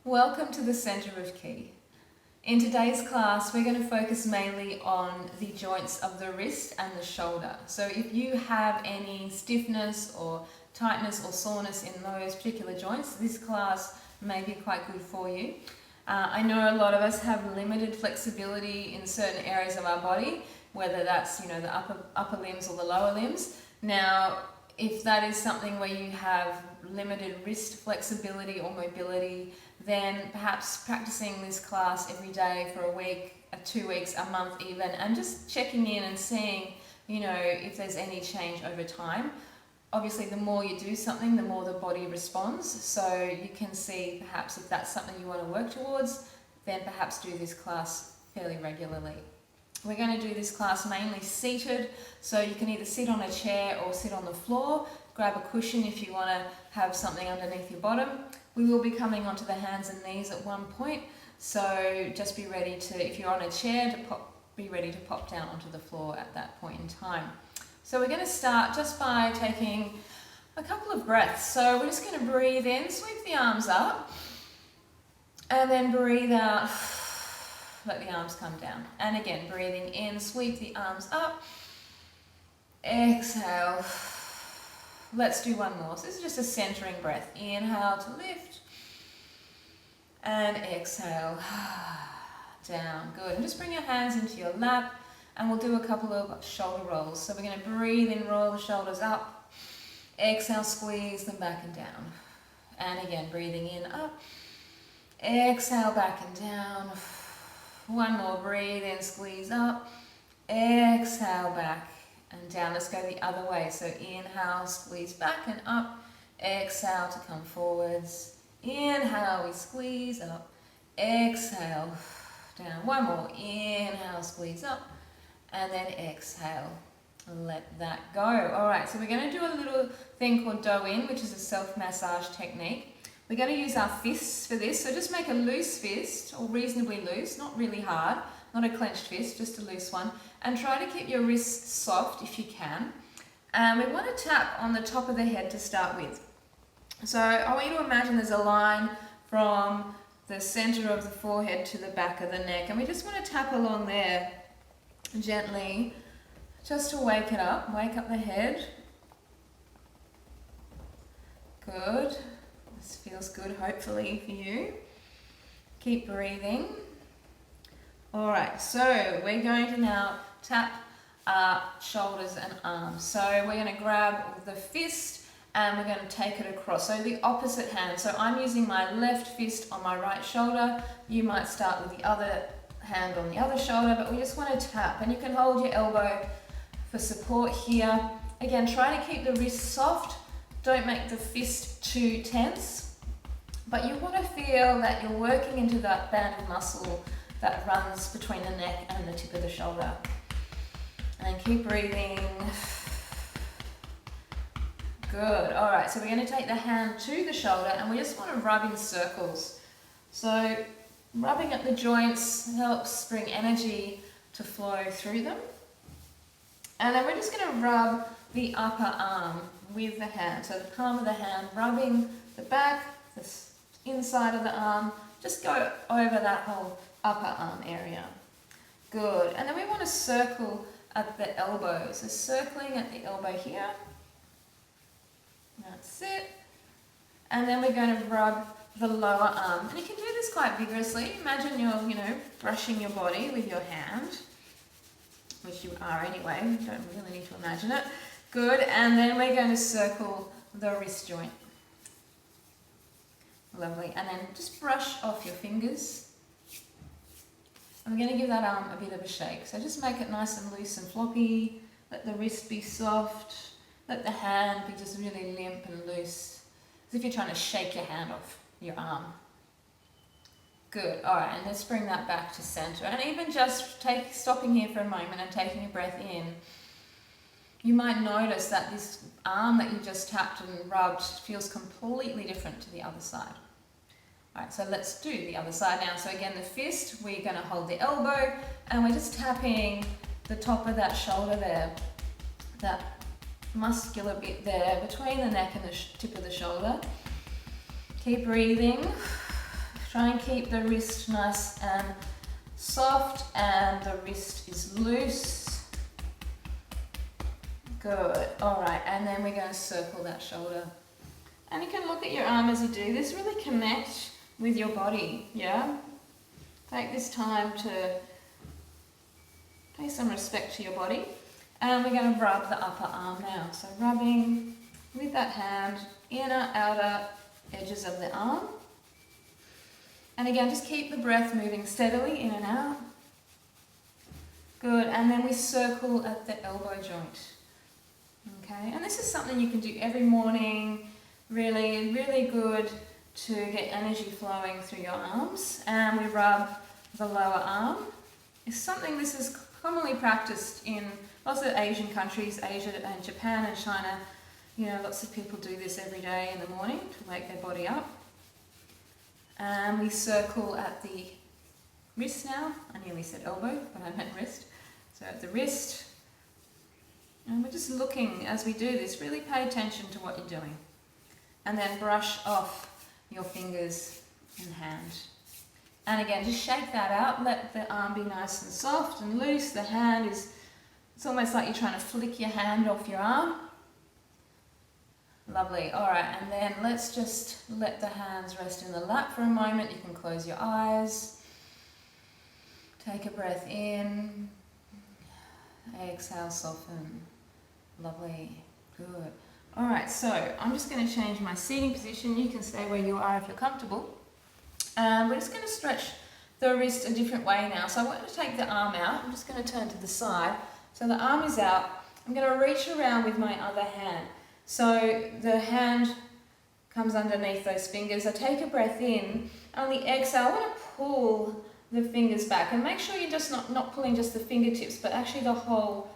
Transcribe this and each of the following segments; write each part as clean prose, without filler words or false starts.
Welcome to the Centre of Ki. In today's class, we're going to focus mainly on the joints of the wrist and the shoulder. So if you have any stiffness or tightness or soreness in those particular joints, this class may be quite good for you. I know a lot of us have limited flexibility in certain areas of our body, whether that's the upper limbs or the lower limbs. Now, if that is something where you have limited wrist flexibility or mobility, then perhaps practicing this class every day for a week, 2 weeks, a month even, and just checking in and seeing, if there's any change over time. Obviously, the more you do something, the more the body responds. So you can see perhaps if that's something you want to work towards, then perhaps do this class fairly regularly. We're going to do this class mainly seated, so you can either sit on a chair or sit on the floor. Grab a cushion if you want to have something underneath your bottom. We will be coming onto the hands and knees at one point, so just be ready to, if you're on a chair, be ready to pop down onto the floor at that point in time. So we're going to start just by taking a couple of breaths. So we're just going to breathe in, sweep the arms up, and then breathe out, let the arms come down. And again, breathing in, sweep the arms up, exhale. Let's do one more. So this is just a centering breath. Inhale to lift, and exhale, down. Good. And just bring your hands into your lap, and we'll do a couple of shoulder rolls. So we're going to breathe in, roll the shoulders up, exhale, squeeze them back and down. And again, breathing in, up, exhale, back and down. One more, breathe in, squeeze up, exhale, back and down. Let's go the other way. So inhale, squeeze back and up, exhale to come forwards. Inhale, we squeeze up, exhale, down. One more, inhale, squeeze up, and then exhale. Let that go. All right, so we're going to do a little thing called Do-In, which is a self-massage technique. We're going to use our fists for this, so just make a loose fist, or reasonably loose, not really hard, not a clenched fist, just a loose one, and try to keep your wrists soft if you can. And we want to tap on the top of the head to start with. So I want you to imagine there's a line from the center of the forehead to the back of the neck, and we just want to tap along there gently, just to wake it up, wake up the head. Good. This feels good, hopefully, for you. Keep breathing. All right, so we're going to now tap our shoulders and arms. So we're going to grab the fist and we're going to take it across. So the opposite hand. So I'm using my left fist on my right shoulder. You might start with the other hand on the other shoulder, but we just want to tap. And you can hold your elbow for support here. Again, try to keep the wrist soft. Don't make the fist too tense. But you want to feel that you're working into that band of muscle that runs between the neck and the tip of the shoulder. And keep breathing. Good. All right, so we're going to take the hand to the shoulder and we just want to rub in circles. So rubbing at the joints helps bring energy to flow through them. And then we're just going to rub the upper arm with the hand. So the palm of the hand, rubbing the back, the inside of the arm, just go over that whole upper arm area. Good. And then we want to circle at the elbow. So circling at the elbow here. That's it. And then we're going to rub the lower arm. And you can do this quite vigorously. Imagine you're, brushing your body with your hand, which you are anyway. You don't really need to imagine it. Good. And then we're going to circle the wrist joint. Lovely. And then just brush off your fingers. I'm going to give that arm a bit of a shake. So just make it nice and loose and floppy. Let the wrist be soft. Let the hand be just really limp and loose. As if you're trying to shake your hand off your arm. Good. All right. And let's bring that back to center. And even just stopping here for a moment and taking a breath in. You might notice that this arm that you just tapped and rubbed feels completely different to the other side. All right, so let's do the other side now. So again, the fist, we're going to hold the elbow and we're just tapping the top of that shoulder there, that muscular bit there between the neck and the tip of the shoulder. Keep breathing. Try and keep the wrist nice and soft and the wrist is loose. Good. All right, and then we're going to circle that shoulder. And you can look at your arm as you do this. Really connect with your body, yeah? Take this time to pay some respect to your body. And we're going to rub the upper arm now. So rubbing with that hand, inner, outer edges of the arm. And again, just keep the breath moving steadily in and out. Good, and then we circle at the elbow joint. Okay, and this is something you can do every morning. Really, really good to get energy flowing through your arms. And we rub the lower arm. It's something, this is commonly practiced in lots of Asian countries, Asia and Japan and China. You know, lots of people do this every day in the morning to wake their body up. And we circle at the wrist now. I nearly said elbow, but I meant wrist. So at the wrist. And we're just looking as we do this, really pay attention to what you're doing. And then brush off your fingers and hand. And again, just shake that out. Let the arm be nice and soft and loose. The hand is, it's almost like you're trying to flick your hand off your arm. Lovely. All right, and then let's just let the hands rest in the lap for a moment. You can close your eyes. Take a breath in. Exhale, soften. Lovely. Good. All right, so I'm just going to change my seating position. You can stay where you are if you're comfortable. We're just going to stretch the wrist a different way now. So I want to take the arm out. I'm just going to turn to the side. So the arm is out. I'm going to reach around with my other hand. So the hand comes underneath those fingers. I take a breath in. On the exhale, I want to pull the fingers back. And make sure you're just not pulling just the fingertips, but actually the whole,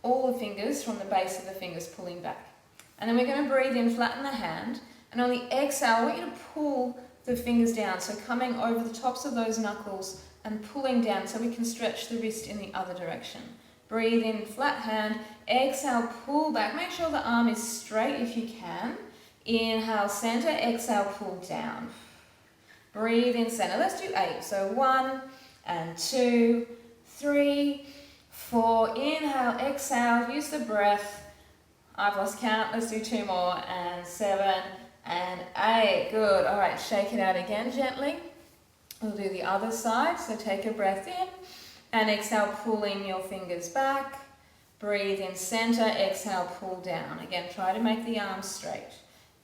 all the fingers from the base of the fingers pulling back. And then we're going to breathe in, flatten the hand. And on the exhale, I want you to pull the fingers down. So coming over the tops of those knuckles and pulling down so we can stretch the wrist in the other direction. Breathe in, flat hand. Exhale, pull back. Make sure the arm is straight if you can. Inhale, center. Exhale, pull down. Breathe in, center. Let's do 8. So 1 and 2, 3, 4. Inhale, exhale. Use the breath. I've lost count. Let's do 2 more. And 7 and 8. Good. All right, shake it out again gently. We'll do the other side. So take a breath in. And exhale, pulling your fingers back. Breathe in, center. Exhale, pull down. Again, try to make the arms straight.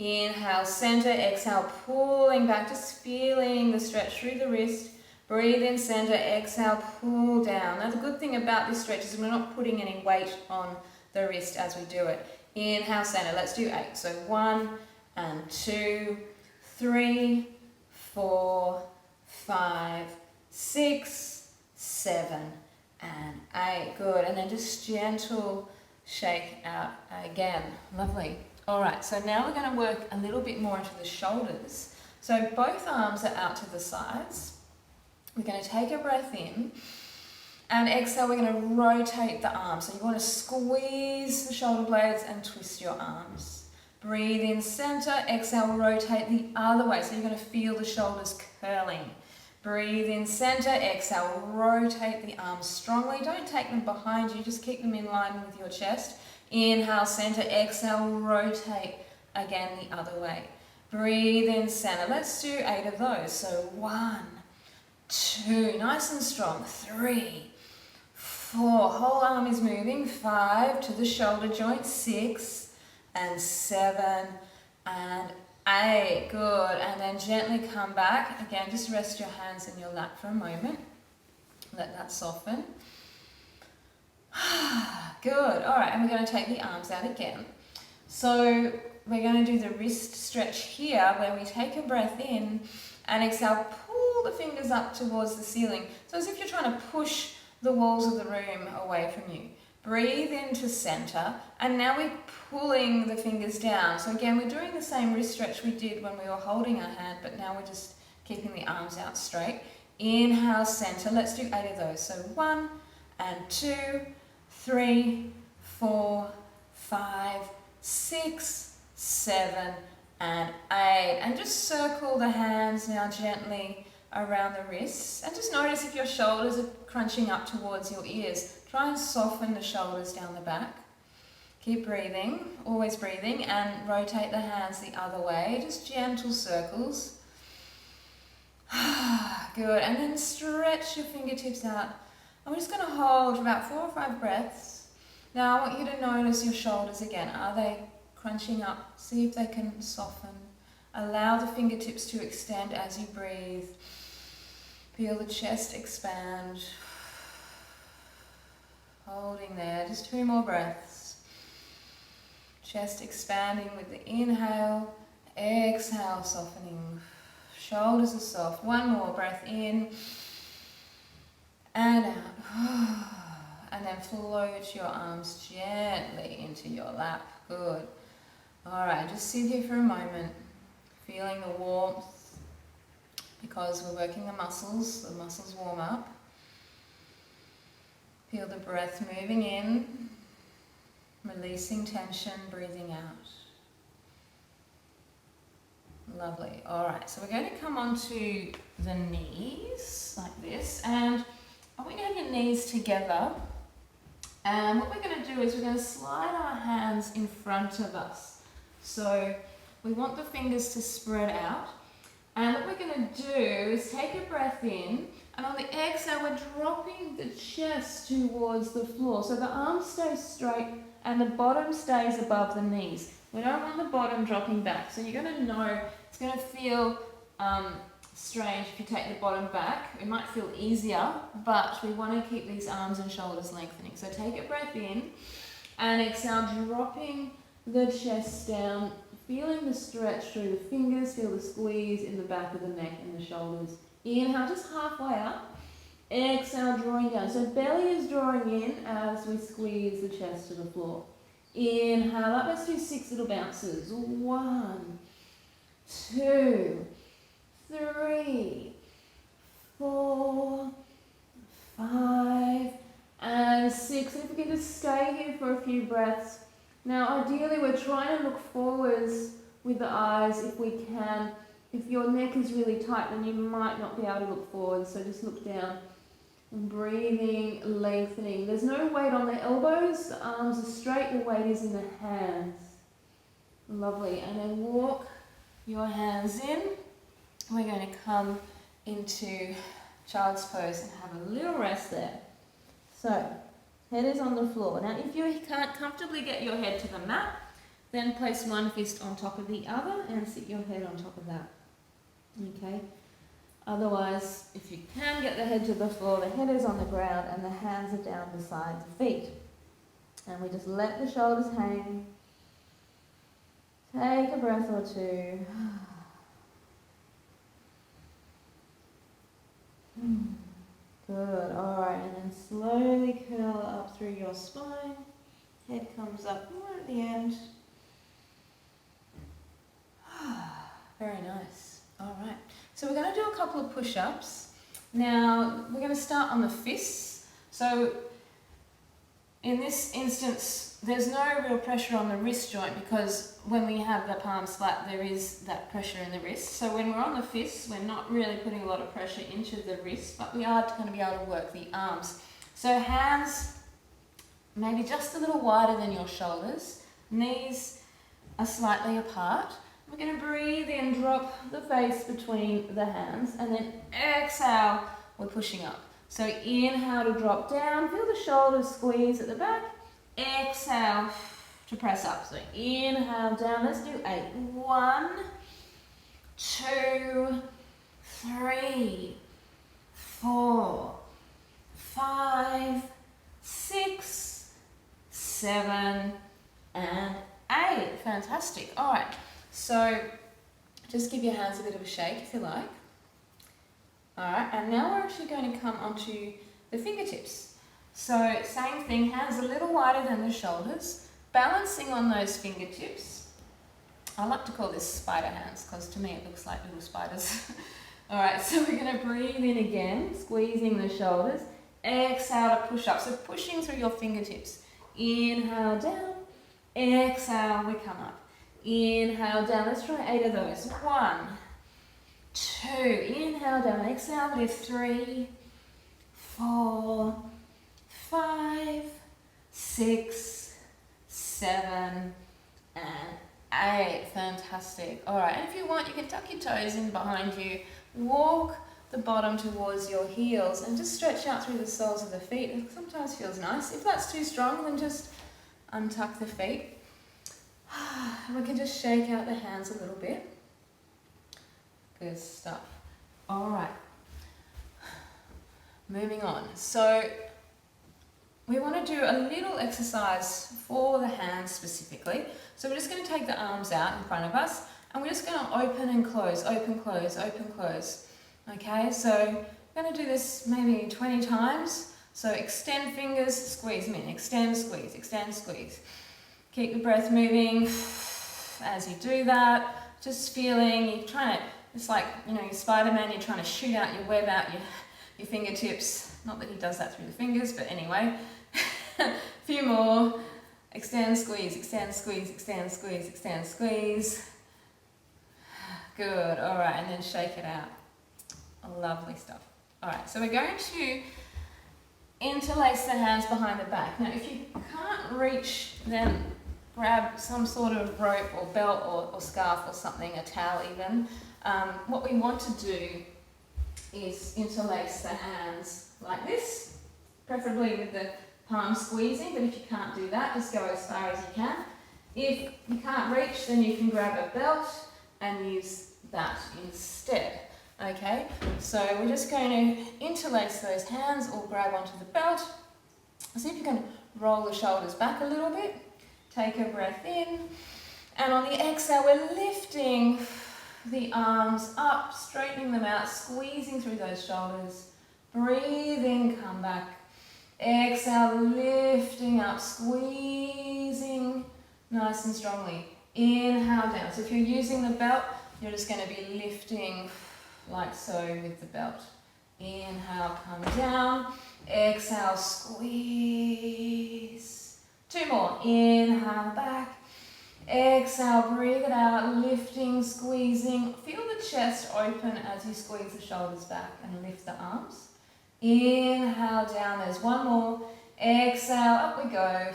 Inhale, center. Exhale, pulling back. Just feeling the stretch through the wrist. Breathe in, center. Exhale, pull down. Now, the good thing about this stretch is we're not putting any weight on the wrist as we do it. Inhale, center. Let's do 8. So 1 and 2, 3, 4, 5, 6, 7 and 8. Good. And then just gentle shake out again. Lovely. All right, so now we're going to work a little bit more into the shoulders. So both arms are out to the sides. We're going to take a breath in and exhale. We're going to rotate the arms. So you want to squeeze the shoulder blades and twist your arms. Breathe in, center. Exhale, rotate the other way. So you're going to feel the shoulders curling. Breathe in, center. Exhale, rotate the arms strongly. Don't take them behind you. Just keep them in line with your chest. Inhale, center. Exhale, rotate again the other way. Breathe in, center. Let's do 8 of those. So 1, 2, nice and strong. 3, 4, whole arm is moving. 5 to the shoulder joint. 6 and 7 and 8. Good. And then gently come back. Again, just rest your hands in your lap for a moment. Let that soften. Good. All right, and we're going to take the arms out again. So we're going to do the wrist stretch here where we take a breath in and exhale, pull the fingers up towards the ceiling. So as if you're trying to push the walls of the room away from you. Breathe into center, and now we're pulling the fingers down. So again, we're doing the same wrist stretch we did when we were holding our hand, but now we're just keeping the arms out straight. Inhale, center. Let's do 8 of those. So 1 and 2, 3, 4, 5, 6, 7, and 8. And just circle the hands now gently around the wrists. And just notice if your shoulders are crunching up towards your ears. Try and soften the shoulders down the back. Keep breathing, always breathing, and rotate the hands the other way. Just gentle circles. Good. And then stretch your fingertips out. And we're just going to hold for about 4 or 5 breaths. Now I want you to notice your shoulders again. Are they crunching up? See if they can soften. Allow the fingertips to extend as you breathe. Feel the chest expand. Holding there. Just 2 more breaths. Chest expanding with the inhale. Exhale, softening. Shoulders are soft. 1 more breath in and out. And then float your arms gently into your lap. Good. Alright, just sit here for a moment, feeling the warmth, because we're working the muscles warm up. Feel the breath moving in, releasing tension, breathing out. Lovely. Alright, so we're going to come onto the knees like this, and I want you to have your knees together. And what we're going to do is we're going to slide our hands in front of us. So we want the fingers to spread out. And what we're going to do is take a breath in, and on the exhale we're dropping the chest towards the floor. So the arms stay straight and the bottom stays above the knees. We don't want the bottom dropping back. So you're going to know, it's going to feel strange if you take the bottom back. It might feel easier, but we want to keep these arms and shoulders lengthening. So take a breath in and exhale, dropping the chest down, feeling the stretch through the fingers, feel the squeeze in the back of the neck and the shoulders. Inhale, just halfway up. Exhale, drawing down. So belly is drawing in as we squeeze the chest to the floor. Inhale up, let's do 6 little bounces. 1, 2, 3, 4, 5, and 6. And if we can just stay here for a few breaths. Now ideally we're trying to look forwards with the eyes if we can. If your neck is really tight, then you might not be able to look forward, so just look down. Breathing, lengthening. There's no weight on the elbows, the arms are straight, the weight is in the hands. Lovely. And then walk your hands in. We're going to come into child's pose and have a little rest there. So, head is on the floor. Now if you can't comfortably get your head to the mat, then place one fist on top of the other and sit your head on top of that. Okay? Otherwise, if you can get the head to the floor, the head is on the ground and the hands are down beside the feet. And we just let the shoulders hang. Take a breath or two. Good, alright, and then slowly curl up through your spine. Head comes up right at the end. Very nice. Alright, so we're going to do a couple of push-ups. Now, we're going to start on the fists. So, in this instance, there's no real pressure on the wrist joint because when we have the palms flat, there is that pressure in the wrist. So when we're on the fists, we're not really putting a lot of pressure into the wrist, but we are going to be able to work the arms. So hands maybe just a little wider than your shoulders. Knees are slightly apart. We're going to breathe in, drop the face between the hands, and then exhale, we're pushing up. So inhale to drop down, feel the shoulders squeeze at the back. Exhale to press up. So inhale down, let's do 8. 1, 2, 3, 4, 5, 6, 7, and 8. Fantastic. All right. So just give your hands a bit of a shake if you like. Alright, and now we're actually going to come onto the fingertips. So same thing, hands a little wider than the shoulders, balancing on those fingertips. I like to call this spider hands because to me it looks like little spiders. Alright, so we're going to breathe in again, squeezing the shoulders. Exhale to push up, so pushing through your fingertips. Inhale down, exhale, we come up. Inhale down. Let's try 8 of those. 1, 2. Inhale down. Exhale, lift. 3, 4, 5, 6, 7, and 8. Fantastic. All right, and if you want, you can tuck your toes in behind you. Walk the bottom towards your heels and just stretch out through the soles of the feet. It sometimes feels nice. If that's too strong, then just untuck the feet. We can just shake out the hands a little bit. Good stuff. All right. Moving on. So we want to do a little exercise for the hands specifically. So we're just going to take the arms out in front of us and we're just going to open and close, open, close, open, close. Okay, so we're going to do this maybe 20 times. So extend fingers, squeeze them in, extend, squeeze, extend, squeeze. Keep the breath moving as you do that. Just feeling, you're trying to, it's like, you know, Spider-Man, you're trying to shoot out your web out your fingertips. Not that he does that through the fingers, but anyway. A few more. Extend, squeeze, extend, squeeze, extend, squeeze, extend, squeeze. Good, all right, and then shake it out. Lovely stuff. All right, so we're going to interlace the hands behind the back. Now, if you can't reach, then grab some sort of rope or belt or scarf or something, a towel even. What we want to do is interlace the hands like this, preferably with the palm squeezing, but if you can't do that, just go as far as you can. If you can't reach, then you can grab a belt and use that instead. Okay, so we're just going to interlace those hands or grab onto the belt. See if you can roll the shoulders back a little bit. Take a breath in, and on the exhale, we're lifting the arms up, straightening them out, squeezing through those shoulders. Breathe in, come back. Exhale, lifting up, squeezing nice and strongly. Inhale down. So if you're using the belt, you're just going to be lifting like so with the belt. Inhale, come down. Exhale, squeeze. 2 more. Inhale, back. Exhale, breathe it out, lifting, squeezing. Feel the chest open as you squeeze the shoulders back and lift the arms. Inhale, down. There's 1 more. Exhale, up we go.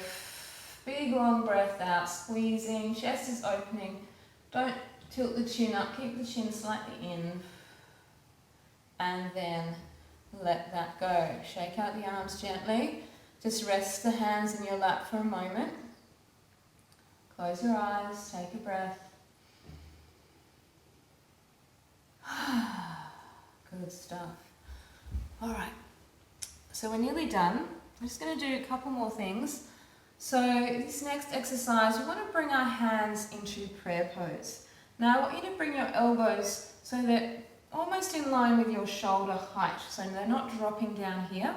Big long breath out, squeezing. Chest is opening. Don't tilt the chin up. Keep the chin slightly in. And then let that go. Shake out the arms gently. Just rest the hands in your lap for a moment. Close your eyes, take a breath. Good stuff. All right, so we're nearly done. I'm just going to do a couple more things. So this next exercise, we want to bring our hands into prayer pose. Now I want you to bring your elbows so that almost in line with your shoulder height, so they're not dropping down here.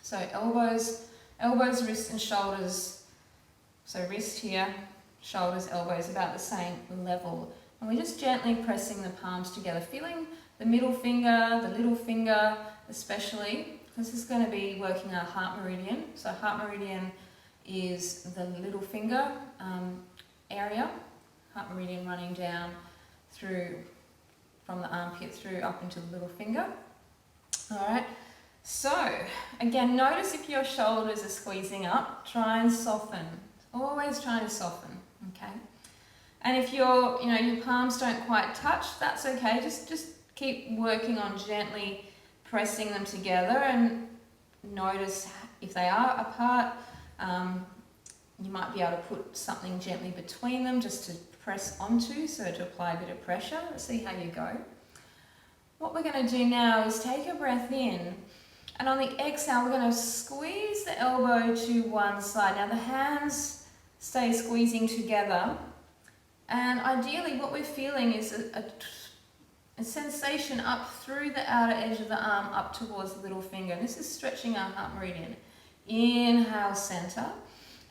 So elbows, wrists and shoulders. So wrist here, shoulders, elbows about the same level. And we're just gently pressing the palms together, feeling the middle finger, the little finger especially. This is going to be working our heart meridian. So heart meridian is the little finger area. Heart meridian running down through from the armpit through up into the little finger. All right. So again, notice if your shoulders are squeezing up, try and soften. Always try to soften, okay? And if your palms don't quite touch, that's okay. Just keep working on gently pressing them together and notice if they are apart. You might be able to put something gently between them just to press onto, so to apply a bit of pressure. Let's see how you go. What we're going to do now is take a breath in, and on the exhale, we're going to squeeze the elbow to one side. Now the hands stay squeezing together, and ideally what we're feeling is a sensation up through the outer edge of the arm up towards the little finger. And this is stretching our heart meridian. Inhale, center,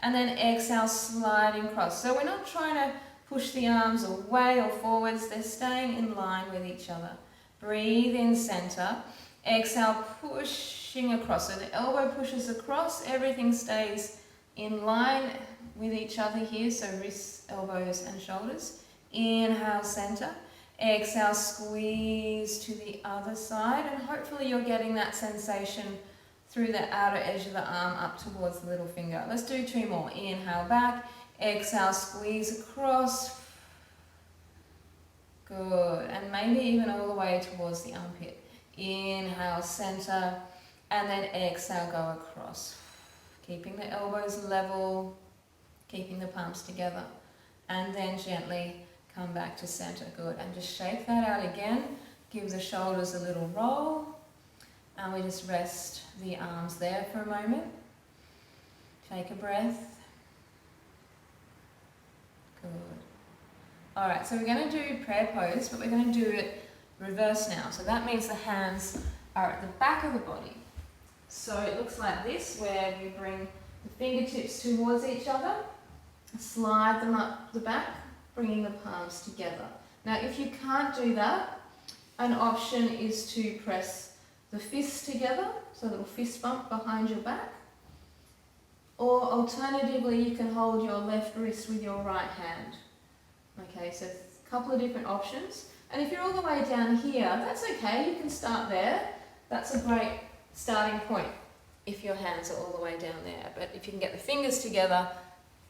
and then exhale, sliding across. So we're not trying to push the arms away or forwards, they're staying in line with each other. Breathe in, center. Exhale, pushing across. So the elbow pushes across, everything stays in line with each other here, so wrists, elbows and shoulders. Inhale, center. Exhale, squeeze to the other side, and hopefully you're getting that sensation through the outer edge of the arm up towards the little finger. Let's do 2 more. Inhale, back. Exhale, squeeze across. Good. And maybe even all the way towards the armpit. Inhale, center, and then exhale, go across. Keeping the elbows level, keeping the palms together, and then gently come back to center. Good. And just shake that out again. Give the shoulders a little roll, and we just rest the arms there for a moment. Take a breath. Good. All right, so we're going to do prayer pose, but we're going to do it reverse now. So that means the hands are at the back of the body. So it looks like this, where we bring the fingertips towards each other, slide them up the back, bringing the palms together. Now, if you can't do that, an option is to press the fists together, so a little fist bump behind your back. Or alternatively, you can hold your left wrist with your right hand. Okay, so a couple of different options. And if you're all the way down here, that's okay, you can start there. That's a great starting point if your hands are all the way down there. But if you can get the fingers together,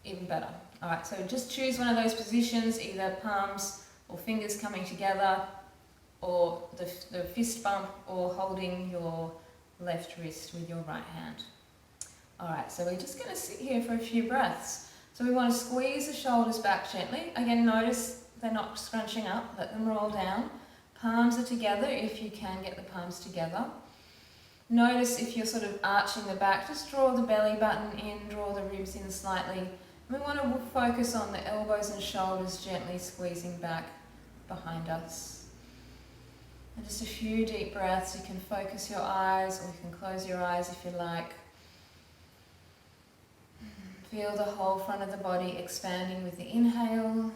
even better. All right, so just choose one of those positions, either palms or fingers coming together, or the fist bump, or holding your left wrist with your right hand. All right, so we're just going to sit here for a few breaths. So we want to squeeze the shoulders back gently. Again, notice they're not scrunching up, let them roll down. Palms are together if you can get the palms together. Notice if you're sort of arching the back, just draw the belly button in, draw the ribs in slightly. We want to focus on the elbows and shoulders gently squeezing back behind us. And just a few deep breaths. You can focus your eyes, or you can close your eyes if you like. Feel the whole front of the body expanding with the inhale.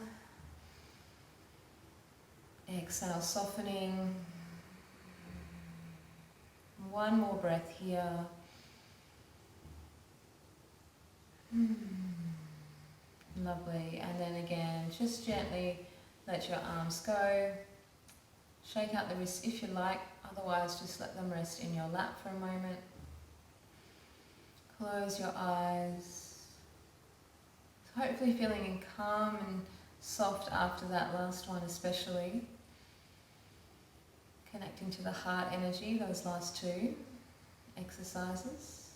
Exhale, softening. One more breath here. Lovely. And then again, just gently let your arms go. Shake out the wrists if you like, otherwise just let them rest in your lap for a moment. Close your eyes. Hopefully feeling calm and soft after that last one especially. Connecting to the heart energy, those last 2 exercises.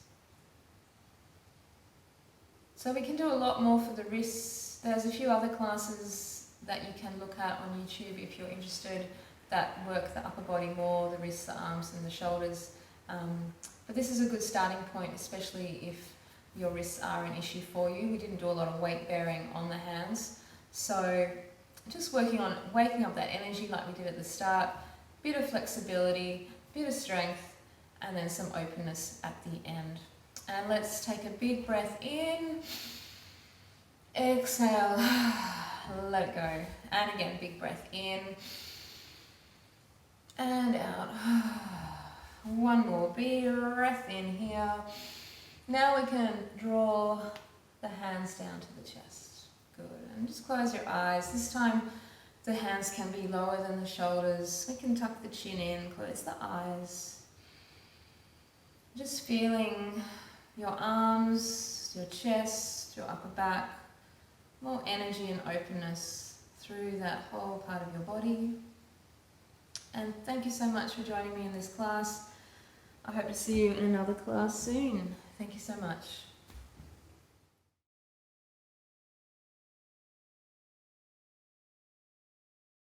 So we can do a lot more for the wrists. There's a few other classes that you can look at on YouTube if you're interested, that work the upper body more, the wrists, the arms and the shoulders. But this is a good starting point, especially if your wrists are an issue for you. We didn't do a lot of weight bearing on the hands. So just working on waking up that energy like we did at the start, bit of flexibility, bit of strength, and then some openness at the end. And let's take a big breath in, exhale, let it go. And again, big breath in and out. One more big breath in here. Now we can draw the hands down to the chest. Good. And just close your eyes. This time the hands can be lower than the shoulders. We can tuck the chin in, close the eyes. Just feeling your arms, your chest, your upper back, more energy and openness through that whole part of your body. And thank you so much for joining me in this class. I hope to see you in another class soon. Thank you so much.